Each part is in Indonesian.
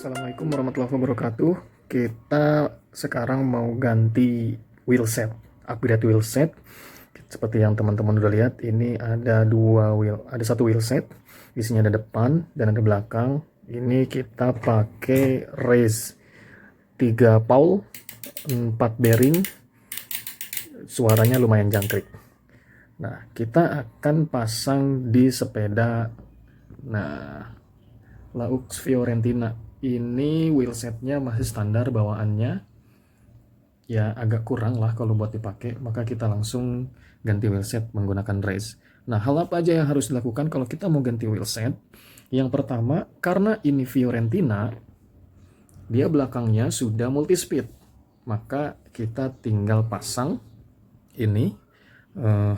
Assalamualaikum warahmatullahi wabarakatuh. Kita sekarang mau ganti wheelset, upgrade wheelset. Seperti yang teman-teman udah lihat, ini ada satu wheelset, isinya ada depan dan ada belakang. Ini kita pakai race 3 paul, 4 bearing, suaranya lumayan jangkrik. Nah, kita akan pasang di sepeda. Nah, Laux Fiorentina ini wheelsetnya masih standar bawaannya, ya agak kurang lah kalau buat dipakai, maka kita langsung ganti wheelset menggunakan race. Nah, hal apa aja yang harus dilakukan kalau kita mau ganti wheelset? Yang pertama, karena ini Fiorentina, dia belakangnya sudah multi speed, maka kita tinggal pasang ini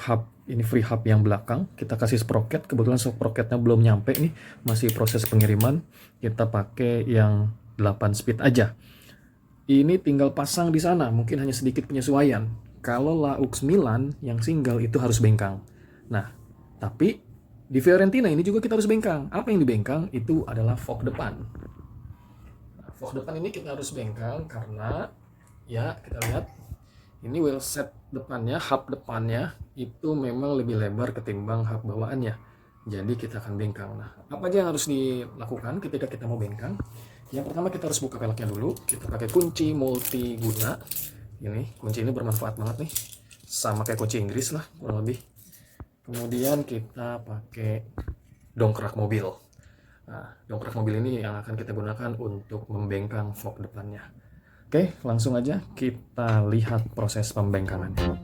hub, ini free hub yang belakang, kita kasih sprocket. Kebetulan sprocketnya belum nyampe nih, masih proses pengiriman. Kita pakai yang 8 speed aja. Ini tinggal pasang di sana, mungkin hanya sedikit penyesuaian. Kalau Laux Milan yang single itu harus bengkang. Nah, tapi di Fiorentina ini juga kita harus bengkang. Apa yang dibengkang? Itu adalah fork depan. Nah, fork depan ini kita harus bengkang karena ya kita lihat ini wheelset depannya, hub depannya itu memang lebih lebar ketimbang hub bawaannya. Jadi kita akan bengkang. Nah, apa aja yang harus dilakukan ketika kita mau bengkang? Yang pertama kita harus buka peleknya dulu. Kita pakai kunci multiguna. Ini kunci ini bermanfaat banget nih. Sama kayak kunci Inggris lah kurang lebih. Kemudian kita pakai dongkrak mobil. Nah, dongkrak mobil ini yang akan kita gunakan untuk membengkang fork depannya. Oke, langsung aja kita lihat proses pembengkangannya.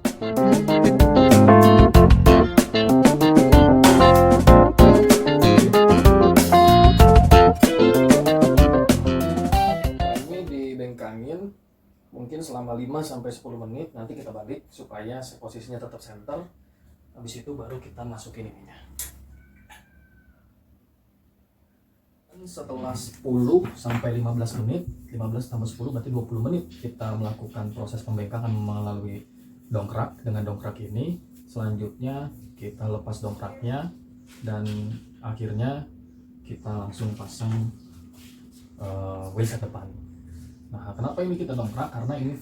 Ini dibengkangin mungkin selama 5-10 menit, nanti kita balik supaya posisinya tetap center. Habis itu baru kita masukin ininya. Setelah 10-15 menit, 15 tambah 10 berarti 20 menit kita melakukan proses pembengkangan melalui dongkrak. Dengan dongkrak ini selanjutnya kita lepas dongkraknya dan akhirnya kita langsung pasang wheelset depan. Nah, kenapa ini kita dongkrak? Karena ini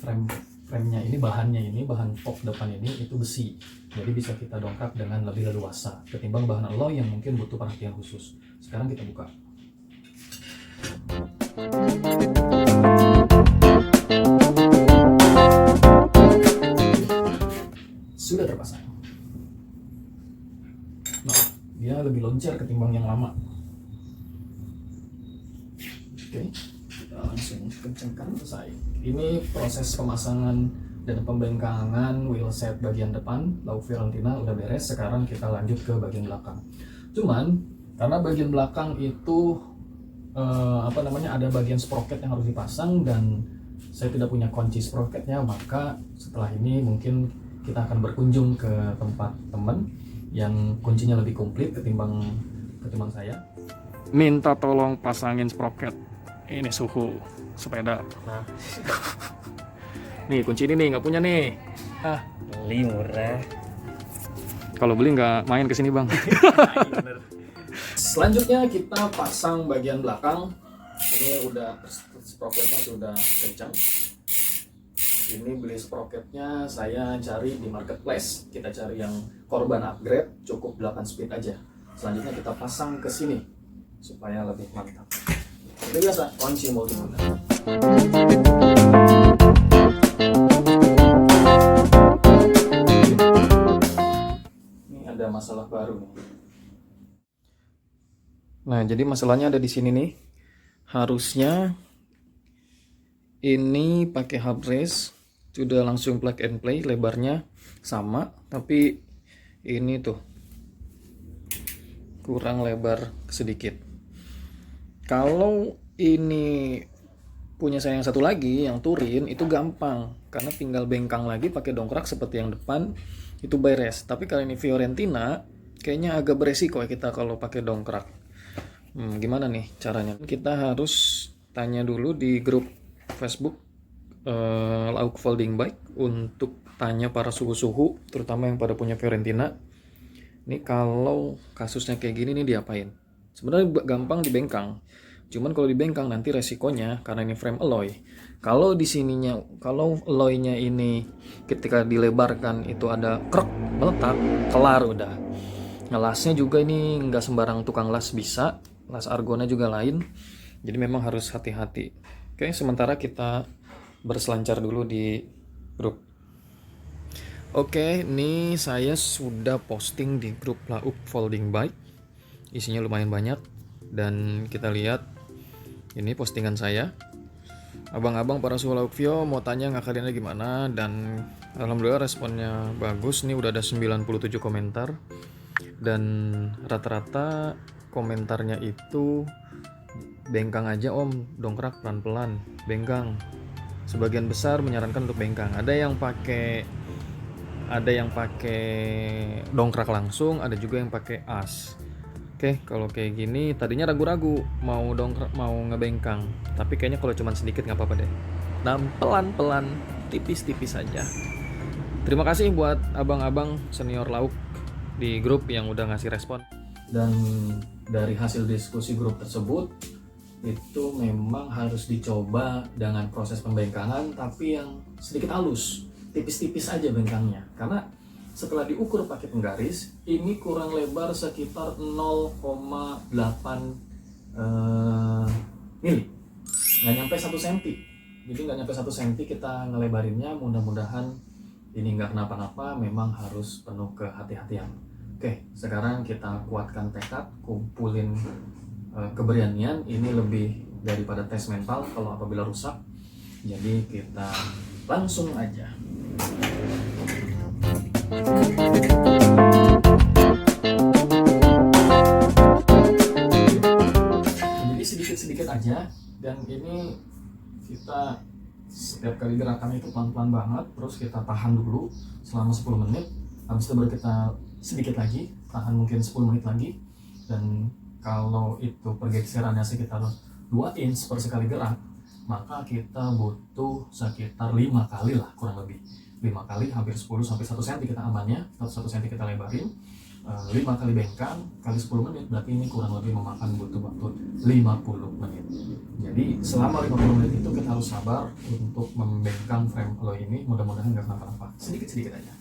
framenya ini, bahan fork depan ini itu besi, jadi bisa kita dongkrak dengan lebih leluasa ketimbang bahan alloy yang mungkin butuh perhatian khusus. Sekarang kita buka. Sudah terpasang. Nah, dia lebih loncat ketimbang yang lama. Oke, kita langsung kencangkan, selesai. Ini proses pemasangan dan pembengkangan wheelset bagian depan Laux Fiorentina udah beres. Sekarang kita lanjut ke bagian belakang. Cuman karena bagian belakang itu ada bagian sprocket yang harus dipasang dan saya tidak punya kunci sprocketnya, maka setelah ini mungkin kita akan berkunjung ke tempat teman yang kuncinya lebih komplit ketimbang saya. Minta tolong pasangin sprocket. Ini suhu sepeda. Nah, nih kunci ini nih nggak punya nih. Beli murah. Kalau beli nggak main kesini bang. Selanjutnya kita pasang bagian belakang. Ini udah sprocketnya sudah kencang. Ini beli sprocketnya saya cari di marketplace. Kita cari yang korban upgrade, cukup 8 speed aja. Selanjutnya kita pasang ke sini supaya lebih mantap. Itu biasa kunci multiguna. Ini ada masalah baru nih. Nah, jadi masalahnya ada di sini nih. Harusnya ini pakai hub race, sudah langsung plug and play, lebarnya sama, tapi ini tuh kurang lebar sedikit. Kalau ini punya saya yang satu lagi, yang touring, itu gampang karena tinggal bengkang lagi pakai dongkrak seperti yang depan, itu beres. Tapi kalau ini Fiorentina kayaknya agak beresiko ya kita kalau pakai dongkrak. Gimana nih caranya? Kita harus tanya dulu di grup Facebook Laux Folding Bike untuk tanya para suhu-suhu, terutama yang pada punya Fiorentina. Ini kalau kasusnya kayak gini nih diapain? Sebenarnya gampang dibengkang. Cuman kalau di bengkang nanti resikonya karena ini frame alloy. Kalau di sininya, kalau alloynya ini ketika dilebarkan itu ada krek meletak, kelar udah. Ngelasnya juga ini nggak sembarang tukang las bisa, las argona juga lain. Jadi memang harus hati-hati. Oke, sementara kita berselancar dulu di grup. Oke, ini saya sudah posting di grup Lauk Folding Bike. Isinya lumayan banyak dan kita lihat ini postingan saya. Abang-abang para suhu Lauk Vio mau tanya ngakalinnya gimana, dan alhamdulillah responnya bagus. Ini udah ada 97 komentar dan rata-rata komentarnya itu bengkang aja om, dongkrak pelan-pelan, bengkang. Sebagian besar menyarankan untuk bengkang. Ada yang pakai dongkrak langsung, ada juga yang pakai as. Oke, kalau kayak gini tadinya ragu-ragu mau dongkrak mau ngebengkang, tapi kayaknya kalau cuma sedikit nggak apa-apa deh. Dan pelan-pelan, tipis-tipis aja. Terima kasih buat abang-abang senior Lauk di grup yang udah ngasih respon. Dan dari hasil diskusi grup tersebut, itu memang harus dicoba dengan proses pembengkangan, tapi yang sedikit halus, tipis-tipis aja bengkangnya. Karena setelah diukur pakai penggaris, ini kurang lebar sekitar 0,8 mili, nggak nyampe 1 cm. Jadi nggak nyampe 1 cm kita ngelebarinnya. Mudah-mudahan ini nggak kenapa-napa, memang harus penuh kehati-hatian. Oke, sekarang kita kuatkan tekad, kumpulin keberanian. Ini lebih daripada tes mental kalau apabila rusak. Jadi kita langsung aja. Jadi sedikit-sedikit aja, dan ini kita setiap kali gerakannya itu pelan-pelan banget, terus kita tahan dulu selama 10 menit. Habis itu baru kita sedikit lagi, tahan mungkin 10 menit lagi. Dan kalau itu pergeserannya sekitar 2 inch per sekali gerak, maka kita butuh sekitar 5 kali lah, kurang lebih 5 kali, hampir 10 sampai 1 cm kita amannya. 1 cm kita lebarin, 5 kali bengkang kali 10 menit, berarti ini kurang lebih memakan butuh waktu 50 menit. Jadi selama 50 menit itu kita harus sabar untuk membengkang frame alloy ini. Mudah-mudahan nggak kenapa-napa, sedikit-sedikit aja.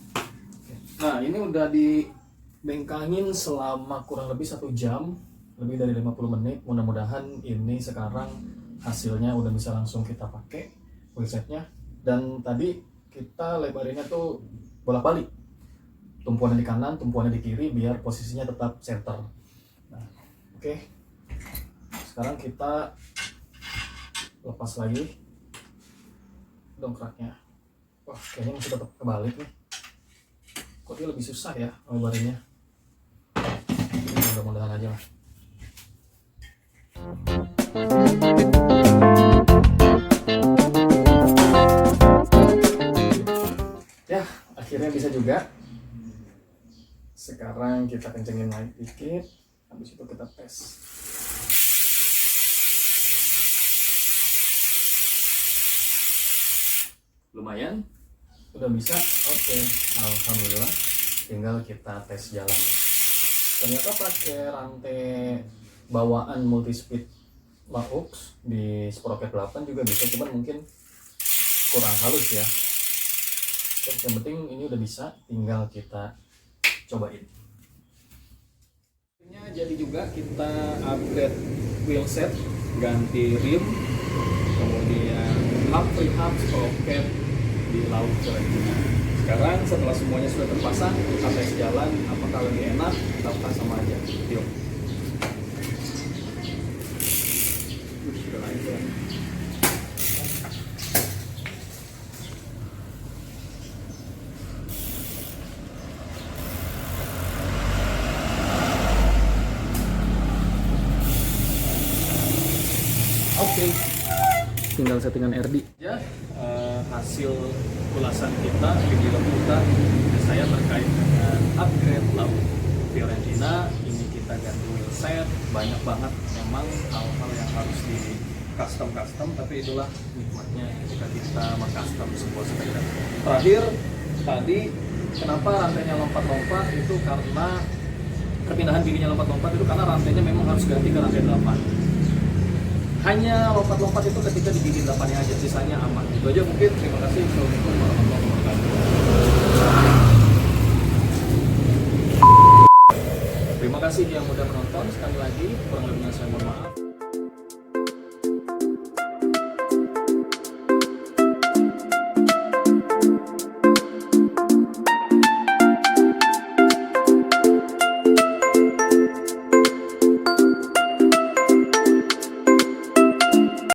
Nah, ini udah dibengkangin selama kurang lebih 1 jam, lebih dari 50 menit. Mudah-mudahan ini sekarang hasilnya udah bisa langsung kita pakai wheelsetnya. Dan tadi kita lebarinnya tuh bolak-balik, tumpuannya di kanan, tumpuannya di kiri, biar posisinya tetap center. Nah, oke. Sekarang kita lepas lagi dongkraknya. Wah, kayaknya masih tetap kebalik nih. Kok dia lebih susah ya lebarinnya? Mudah-mudahan aja lah. Ya, akhirnya bisa juga. Sekarang kita kencengin lagi dikit, habis itu kita tes. Lumayan, udah bisa. Oke, alhamdulillah. Tinggal kita tes jalan. Ternyata pakai rantai bawaan multispeed Laux di sprocket 8 juga bisa, cuman mungkin kurang halus ya. Yang penting ini udah bisa, tinggal kita cobain. Jadi juga kita upgrade wheelset, ganti rim, kemudian hub, rehab, sprocket di Lauk Fiorentina. Sekarang setelah semuanya sudah terpasang, kita tes jalan apakah lebih enak ataukah sama aja. Yuk. Oke, tinggal settingan RD. Ya, hasil ulasan kita, video kita, saya terkait dengan upgrade Lauk Fiorentina. Ini kita ganti wheelset, banyak banget memang hal-hal yang harus di custom, tapi itulah nikmatnya ketika kita mengcustom sebuah sepeda. Terakhir, tadi kenapa rantainya lompat-lompat itu karena perpindahan giginya lompat-lompat itu karena rantainya memang harus ganti ke rantai 8. Hanya lompat-lompat itu ketika di gigi depannya aja, sisanya aman. Itu aja mungkin. Terima kasih. Assalamualaikum warahmatullahi wabarakatuh. Terima kasih yang udah menonton. Sekali lagi, kurang lebihnya saya mohon maaf.